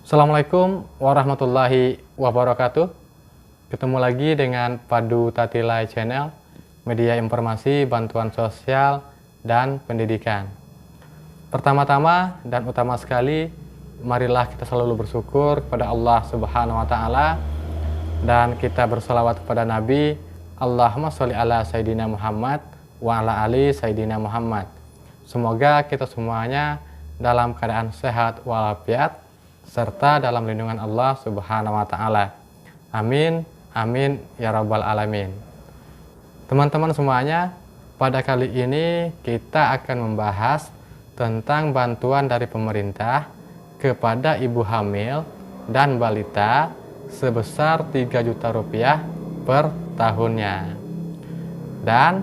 Assalamualaikum warahmatullahi wabarakatuh. Ketemu lagi dengan Padu Tatilai Channel, media informasi bantuan sosial dan pendidikan. Pertama-tama dan utama sekali, marilah kita selalu bersyukur kepada Allah Subhanahu wa taala dan kita berselawat kepada Nabi. Allahumma sholli ala Sayyidina Muhammad wa ala ali Sayyidina Muhammad. Semoga kita semuanya dalam keadaan sehat walafiat serta dalam lindungan Allah Subhanahu wa taala. Amin, amin ya rabbal alamin. Teman-teman semuanya, pada kali ini kita akan membahas tentang bantuan dari pemerintah kepada ibu hamil dan balita sebesar 3 juta rupiah per tahunnya. Dan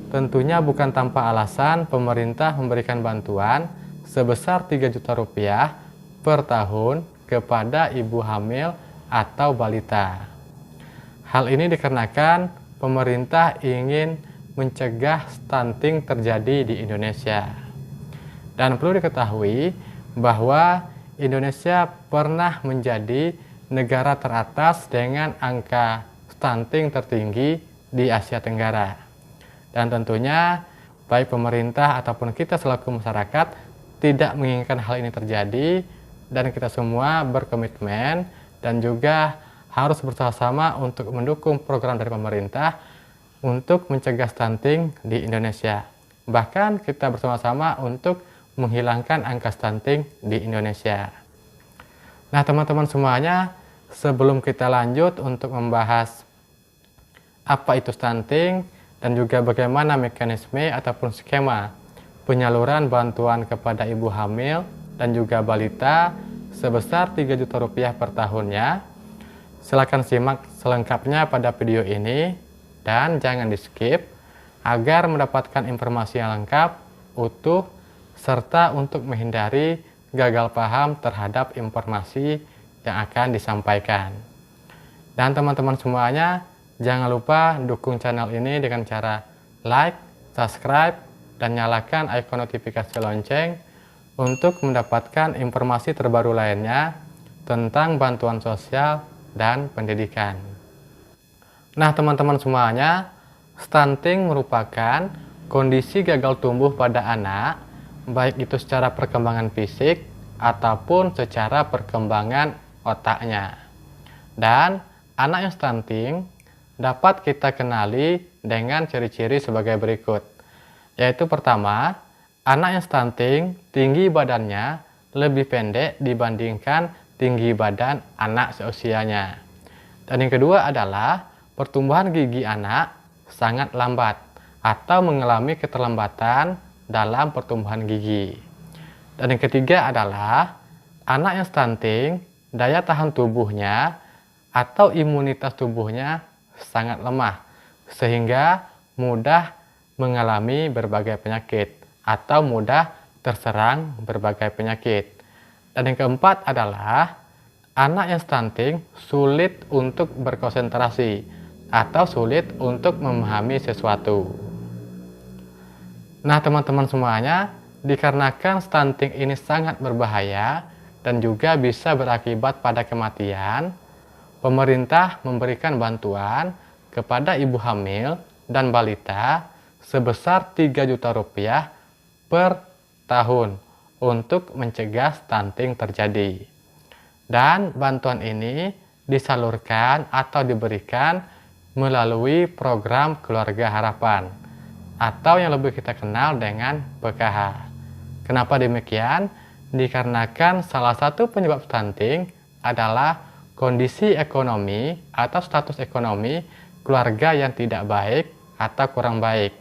tentunya bukan tanpa alasan pemerintah memberikan bantuan sebesar 3 juta rupiah per tahun kepada ibu hamil atau balita. Hal ini dikarenakan pemerintah ingin mencegah stunting terjadi di Indonesia. Dan perlu diketahui bahwa Indonesia pernah menjadi negara teratas dengan angka stunting tertinggi di Asia Tenggara. Dan tentunya baik pemerintah ataupun kita selaku masyarakat tidak menginginkan hal ini terjadi, dan kita semua berkomitmen dan juga harus bersama-sama untuk mendukung program dari pemerintah untuk mencegah stunting di Indonesia. Bahkan kita bersama-sama untuk menghilangkan angka stunting di Indonesia. Nah, teman-teman semuanya, sebelum kita lanjut untuk membahas apa itu stunting dan juga bagaimana mekanisme ataupun skema penyaluran bantuan kepada ibu hamil dan juga balita sebesar 3 juta rupiah per tahunnya, silakan simak selengkapnya pada video ini dan jangan di skip agar mendapatkan informasi yang lengkap, utuh, serta untuk menghindari gagal paham terhadap informasi yang akan disampaikan. Dan teman-teman semuanya, jangan lupa dukung channel ini dengan cara like, subscribe, dan nyalakan icon notifikasi lonceng untuk mendapatkan informasi terbaru lainnya tentang bantuan sosial dan pendidikan. Nah, teman-teman semuanya, stunting merupakan kondisi gagal tumbuh pada anak, baik itu secara perkembangan fisik ataupun secara perkembangan otaknya. Dan anak yang stunting dapat kita kenali dengan ciri-ciri sebagai berikut, yaitu pertama, anak yang stunting tinggi badannya lebih pendek dibandingkan tinggi badan anak seusianya. Dan yang kedua adalah pertumbuhan gigi anak sangat lambat atau mengalami keterlambatan dalam pertumbuhan gigi. Dan yang ketiga adalah anak yang stunting daya tahan tubuhnya atau imunitas tubuhnya sangat lemah sehingga mudah mengalami berbagai penyakit atau mudah terserang berbagai penyakit. Dan yang keempat adalah anak yang stunting sulit untuk berkonsentrasi atau sulit untuk memahami sesuatu. Nah, teman-teman semuanya, dikarenakan stunting ini sangat berbahaya dan juga bisa berakibat pada kematian, pemerintah memberikan bantuan kepada ibu hamil dan balita sebesar 3 juta rupiah per tahun untuk mencegah stunting terjadi. Dan bantuan ini disalurkan atau diberikan melalui program Keluarga Harapan atau yang lebih kita kenal dengan PKH. Kenapa demikian? Dikarenakan salah satu penyebab stunting adalah kondisi ekonomi atau status ekonomi keluarga yang tidak baik atau kurang baik,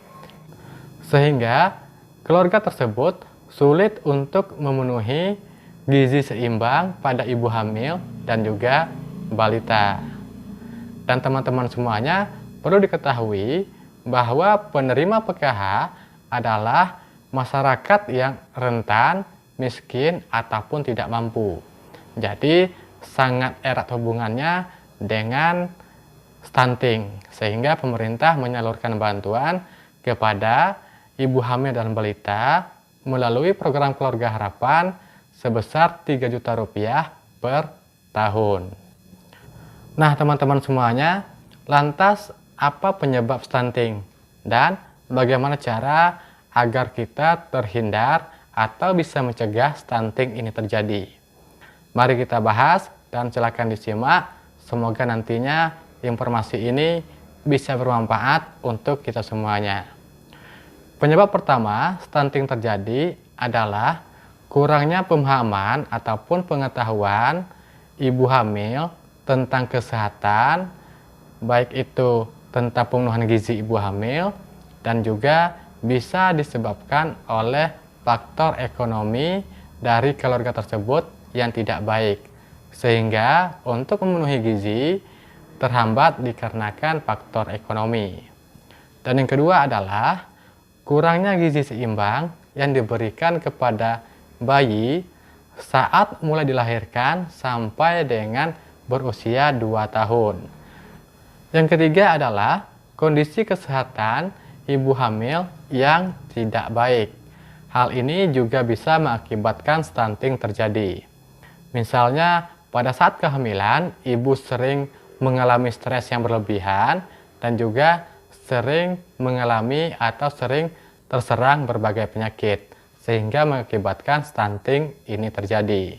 sehingga keluarga tersebut sulit untuk memenuhi gizi seimbang pada ibu hamil dan juga balita. Dan teman-teman semuanya perlu diketahui bahwa penerima PKH adalah masyarakat yang rentan, miskin, ataupun tidak mampu. Jadi sangat erat hubungannya dengan stunting, sehingga pemerintah menyalurkan bantuan kepada ibu hamil dan balita melalui program Keluarga Harapan sebesar 3 juta rupiah per tahun. Nah, teman-teman semuanya, lantas apa penyebab stunting dan bagaimana cara agar kita terhindar atau bisa mencegah stunting ini terjadi? Mari kita bahas dan silakan disimak. Semoga nantinya informasi ini bisa bermanfaat untuk kita semuanya. Penyebab pertama stunting terjadi adalah kurangnya pemahaman ataupun pengetahuan ibu hamil tentang kesehatan, baik itu tentang pemenuhan gizi ibu hamil, dan juga bisa disebabkan oleh faktor ekonomi dari keluarga tersebut yang tidak baik, sehingga untuk memenuhi gizi terhambat dikarenakan faktor ekonomi. Dan yang kedua adalah kurangnya gizi seimbang yang diberikan kepada bayi saat mulai dilahirkan sampai dengan berusia 2 tahun. Yang ketiga adalah kondisi kesehatan ibu hamil yang tidak baik. Hal ini juga bisa mengakibatkan stunting terjadi. Misalnya, pada saat kehamilan, ibu sering mengalami stres yang berlebihan dan juga sering mengalami atau sering terserang berbagai penyakit, sehingga mengakibatkan stunting ini terjadi.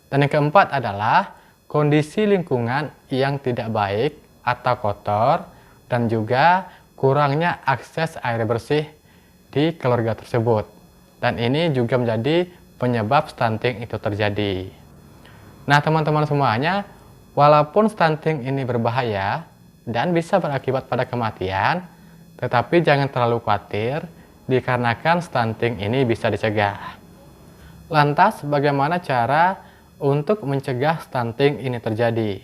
Dan yang keempat adalah kondisi lingkungan yang tidak baik atau kotor, dan juga kurangnya akses air bersih di keluarga tersebut. Dan ini juga menjadi penyebab stunting itu terjadi. Nah, teman-teman semuanya, walaupun stunting ini berbahaya dan bisa berakibat pada kematian, tetapi jangan terlalu khawatir dikarenakan stunting ini bisa dicegah. Lantas, bagaimana cara untuk mencegah stunting ini terjadi?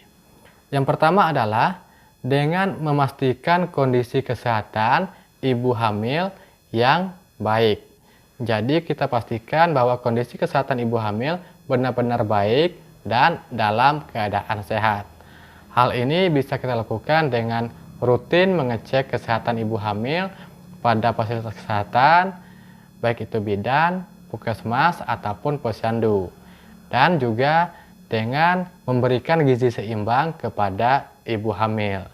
Yang pertama adalah dengan memastikan kondisi kesehatan ibu hamil yang baik. Jadi kita pastikan bahwa kondisi kesehatan ibu hamil benar-benar baik dan dalam keadaan sehat. Hal ini bisa kita lakukan dengan rutin mengecek kesehatan ibu hamil pada fasilitas kesehatan, baik itu bidan, puskesmas, ataupun posyandu. Dan juga dengan memberikan gizi seimbang kepada ibu hamil.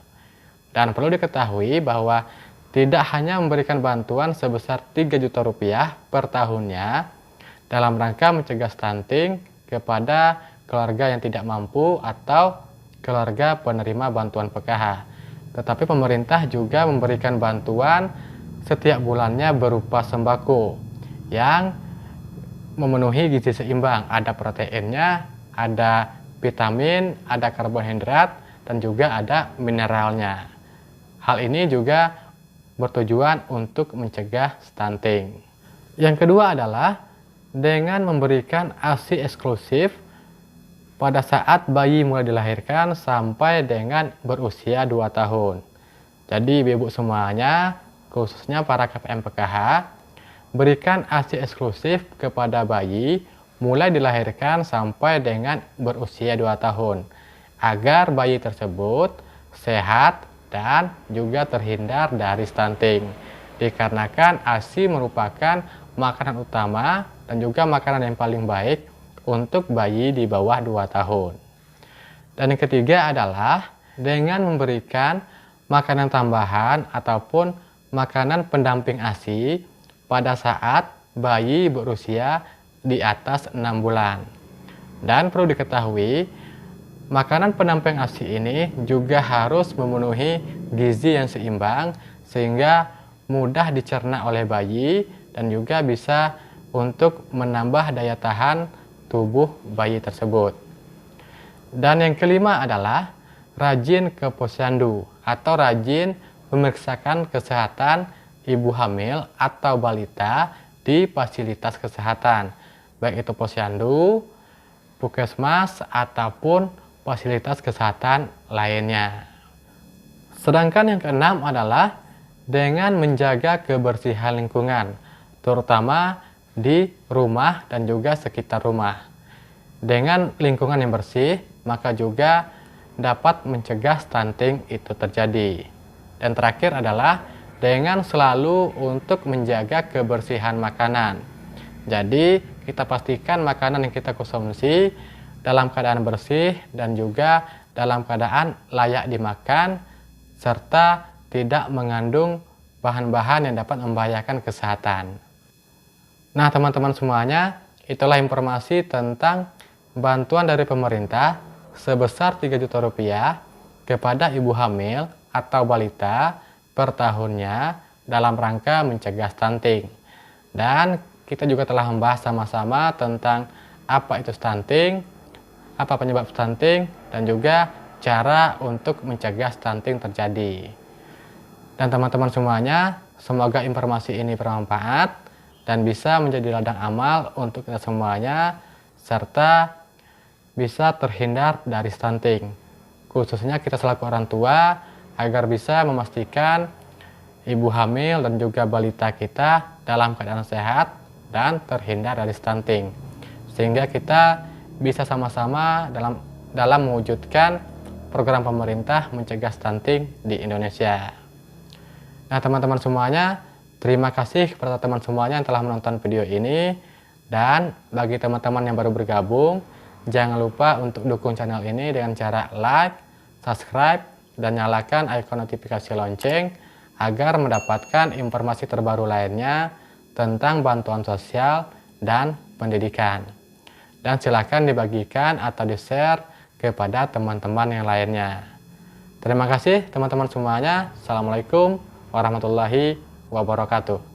Dan perlu diketahui bahwa tidak hanya memberikan bantuan sebesar 3 juta rupiah per tahunnya dalam rangka mencegah stunting kepada keluarga yang tidak mampu atau keluarga penerima bantuan PKH. Tetapi pemerintah juga memberikan bantuan setiap bulannya berupa sembako yang memenuhi gizi seimbang. Ada proteinnya, ada vitamin, ada karbohidrat, dan juga ada mineralnya. Hal ini juga bertujuan untuk mencegah stunting. Yang kedua adalah dengan memberikan ASI eksklusif pada saat bayi mulai dilahirkan sampai dengan berusia 2 tahun. Jadi ibu-ibu semuanya, khususnya para KPM PKH, berikan ASI eksklusif kepada bayi mulai dilahirkan sampai dengan berusia 2 tahun, agar bayi tersebut sehat dan juga terhindar dari stunting. Dikarenakan ASI merupakan makanan utama dan juga makanan yang paling baik untuk bayi di bawah 2 tahun. Dan yang ketiga adalah dengan memberikan makanan tambahan ataupun makanan pendamping ASI pada saat bayi berusia di atas 6 bulan. Dan perlu diketahui, makanan pendamping ASI ini juga harus memenuhi gizi yang seimbang sehingga mudah dicerna oleh bayi dan juga bisa untuk menambah daya tahan tubuh bayi tersebut. Dan yang kelima adalah rajin ke posyandu atau rajin memeriksakan kesehatan ibu hamil atau balita di fasilitas kesehatan, baik itu posyandu, puskesmas, ataupun fasilitas kesehatan lainnya. Sedangkan yang keenam adalah dengan menjaga kebersihan lingkungan, terutama di rumah dan juga sekitar rumah. Dengan lingkungan yang bersih, maka juga dapat mencegah stunting itu terjadi. Dan terakhir adalah dengan selalu untuk menjaga kebersihan makanan. Jadi kita pastikan makanan yang kita konsumsi dalam keadaan bersih dan juga dalam keadaan layak dimakan, serta tidak mengandung bahan-bahan yang dapat membahayakan kesehatan. Nah, teman-teman semuanya, itulah informasi tentang bantuan dari pemerintah sebesar 3 juta rupiah kepada ibu hamil atau balita per tahunnya dalam rangka mencegah stunting. Dan kita juga telah membahas sama-sama tentang apa itu stunting, apa penyebab stunting, dan juga cara untuk mencegah stunting terjadi. Dan teman-teman semuanya, semoga informasi ini bermanfaat dan bisa menjadi ladang amal untuk kita semuanya, serta bisa terhindar dari stunting. Khususnya kita selaku orang tua, agar bisa memastikan ibu hamil dan juga balita kita dalam keadaan sehat dan terhindar dari stunting. Sehingga kita bisa sama-sama dalam mewujudkan program pemerintah mencegah stunting di Indonesia. Nah, teman-teman semuanya, terima kasih kepada teman semuanya yang telah menonton video ini. Dan bagi teman-teman yang baru bergabung, jangan lupa untuk dukung channel ini dengan cara like, subscribe, dan nyalakan icon notifikasi lonceng agar mendapatkan informasi terbaru lainnya tentang bantuan sosial dan pendidikan. Dan silakan dibagikan atau di-share kepada teman-teman yang lainnya. Terima kasih teman-teman semuanya. Assalamualaikum warahmatullahi wabarakatuh.